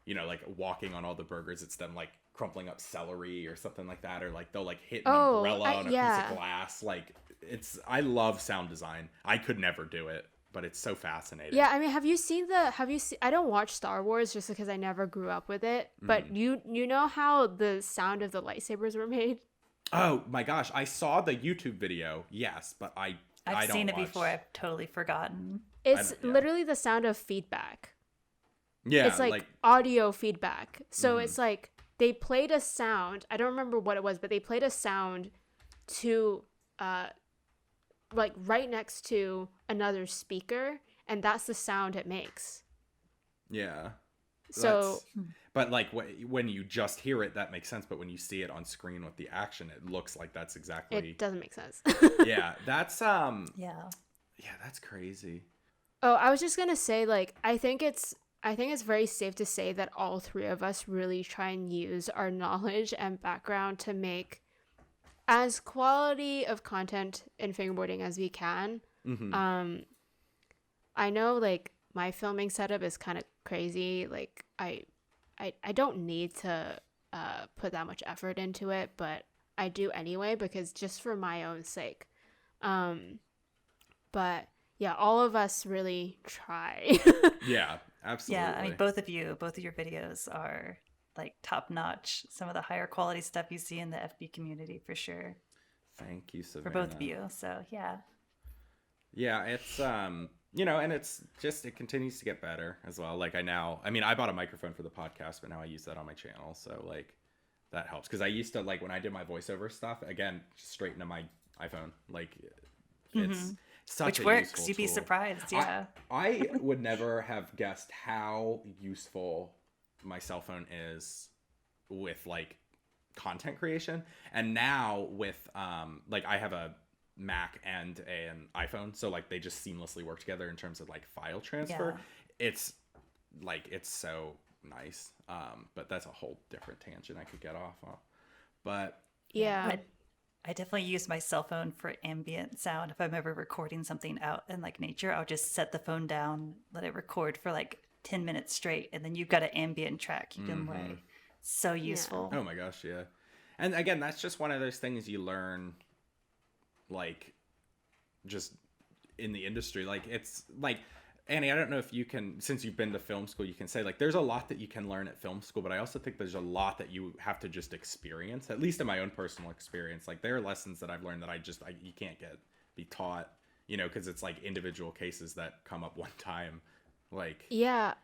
like walking on all the burgers, it's them like crumpling up celery or something like that, or like they'll like hit an umbrella on a piece of glass. Like I love sound design. I could never do it, but it's so fascinating. Yeah, I mean, have you seen I don't watch Star Wars just because I never grew up with it, but you know how the sound of the lightsabers were made? Oh my gosh, I saw the YouTube video, yes, but I've seen it before. I've totally forgotten. It's literally the sound of feedback. Yeah, it's like audio feedback. So it's like they played a sound. I don't remember what it was, but they played a sound to like right next to another speaker, and that's the sound it makes. Yeah. So but like when you just hear it, that makes sense, but when you see it on screen with the action, it looks like that's exactly it doesn't make sense. Yeah, that's that's crazy. Oh, I was just gonna say, like, I think it's very safe to say that all three of us really try and use our knowledge and background to make as quality of content in fingerboarding as we can. I know, like, my filming setup is kind of crazy. Like, I don't need to put that much effort into it, but I do anyway because just for my own sake. But yeah, all of us really try. Yeah, absolutely. Yeah, I mean, both of your videos are like top notch. Some of the higher quality stuff you see in the FB community for sure. Thank you, Savannah. For both of you. So yeah. Yeah, it's you know, and it's just, it continues to get better as well. Like I bought a microphone for the podcast, but now I use that on my channel, so like that helps, because I used to, like, when I did my voiceover stuff, again, just straight into my iPhone, like it's such Which a works. useful You'd be tool. surprised. Yeah. I would never have guessed how useful my cell phone is with like content creation, and now with like I have a Mac and an iPhone, so like they just seamlessly work together in terms of like file transfer. Yeah. It's like, it's so nice. But that's a whole different tangent I could get off on. But Yeah. I definitely use my cell phone for ambient sound. If I'm ever recording something out in like nature, I'll just set the phone down, let it record for like 10 minutes straight, and then you've got an ambient track you can play. So useful. oh my gosh, yeah. And again, that's just one of those things you learn, like, just in the industry. Like, it's like, Annie, I don't know if you can, since you've been to film school, you can say like there's a lot that you can learn at film school, but I also think there's a lot that you have to just experience, at least in my own personal experience. Like, there are lessons that I've learned that you can't be taught, you know, because it's like individual cases that come up one time. Like, Yeah.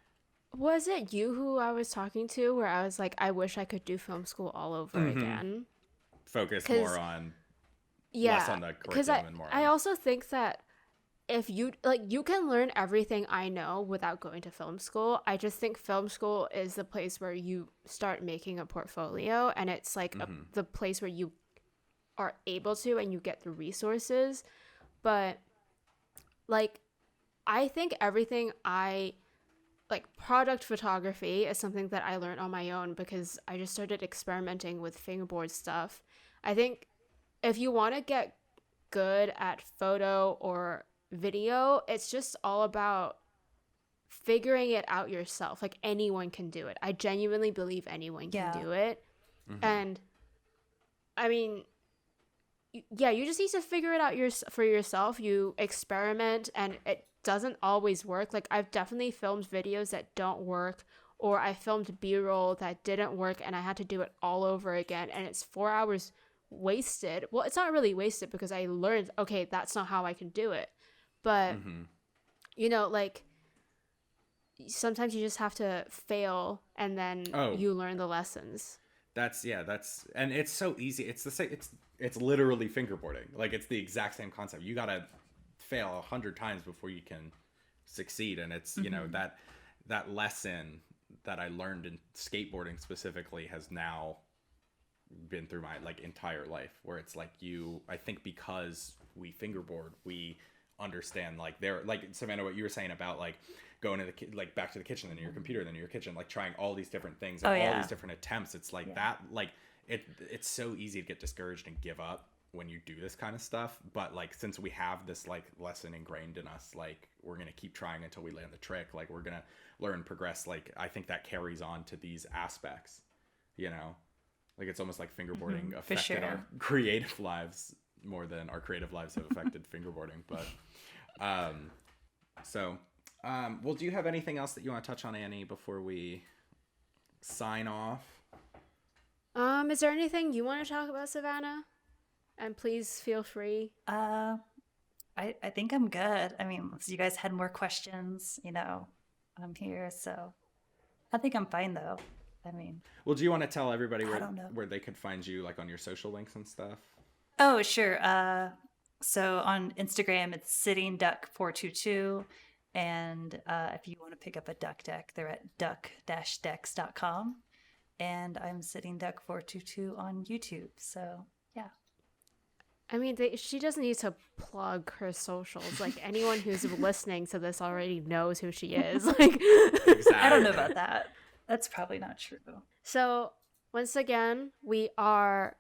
Was it you who I was talking to where I was like, I wish I could do film school all over again? focus 'Cause- more on Yeah. less on the Because curriculum and more I on, also think that if you you can learn everything I know without going to film school. I just think film school is the place where you start making a portfolio, and it's like the place where you are able to and you get the resources. But like, I think everything like product photography is something that I learned on my own because I just started experimenting with fingerboard stuff. I think if you want to get good at photo or video, it's just all about figuring it out yourself. Like, anyone can do it. I genuinely believe anyone can do it. And I mean, yeah, you just need to figure it out for yourself. You experiment, and it doesn't always work. Like, I've definitely filmed videos that don't work, or I filmed B-roll that didn't work and I had to do it all over again, and it's 4 hours wasted. Well, it's not really wasted because I learned, okay, that's not how I can do it. But you know, like, sometimes you just have to fail, and then you learn the lessons. that's and it's so easy. It's the same. It's literally fingerboarding. Like, it's the exact same concept. You gotta fail 100 times before you can succeed. And it's, you know, that lesson that I learned in skateboarding specifically has now been through my like entire life, where it's like, I think because we fingerboard, we understand, like, like Savannah, what you were saying about like going to like back to the kitchen, then your computer, then your kitchen, like trying all these different things and all these different attempts. It's like that, like it's so easy to get discouraged and give up when you do this kind of stuff. But like, since we have this like lesson ingrained in us, like, we're gonna keep trying until we land the trick. Like, we're gonna learn, progress. Like, I think that carries on to these aspects, you know, like, it's almost like fingerboarding affected our creative lives more than our creative lives have affected fingerboarding. But well, do you have anything else that you want to touch on, Annie, before we sign off? Is there anything you want to talk about, Savannah? And please feel free. I think I'm good. I mean, if you guys had more questions, you know, I'm here, so I think I'm fine though. I mean, well, do you want to tell everybody where they could find you, like, on your social links and stuff? Oh, sure. So on Instagram, it's sittingduck422. And if you want to pick up a duck deck, they're at duck-decks.com. And I'm sittingduck422 on YouTube. So, yeah. I mean, she doesn't need to plug her socials. Like, anyone who's listening to this already knows who she is. Like, Exactly. I don't know about that. That's probably not true. So, once again, we are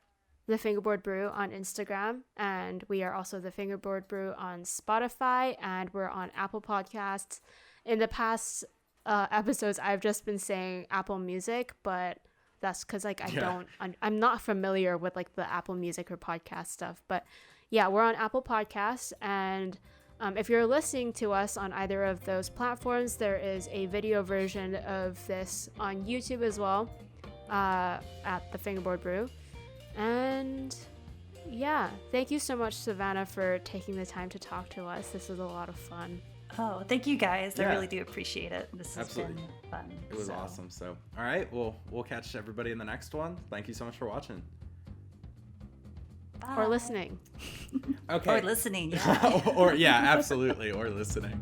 the Fingerboard Brew on Instagram, and we are also the Fingerboard Brew on Spotify, and we're on Apple Podcasts. In the past episodes, I've just been saying Apple Music, but That's because like Yeah. I'm not familiar with like the Apple Music or podcast stuff. But yeah, we're on Apple Podcasts, and if you're listening to us on either of those platforms, there is a video version of this on YouTube as well, at the Fingerboard Brew. And yeah, thank you so much, Savannah, for taking the time to talk to us. This was a lot of fun. Oh, thank you guys. I Yeah. really do appreciate it. This has Absolutely. been fun. It was awesome. So, all right, well, we'll catch everybody in the next one. Thank you so much for watching. Bye. Or listening. Okay. Or listening, yeah. Or yeah, absolutely, or listening.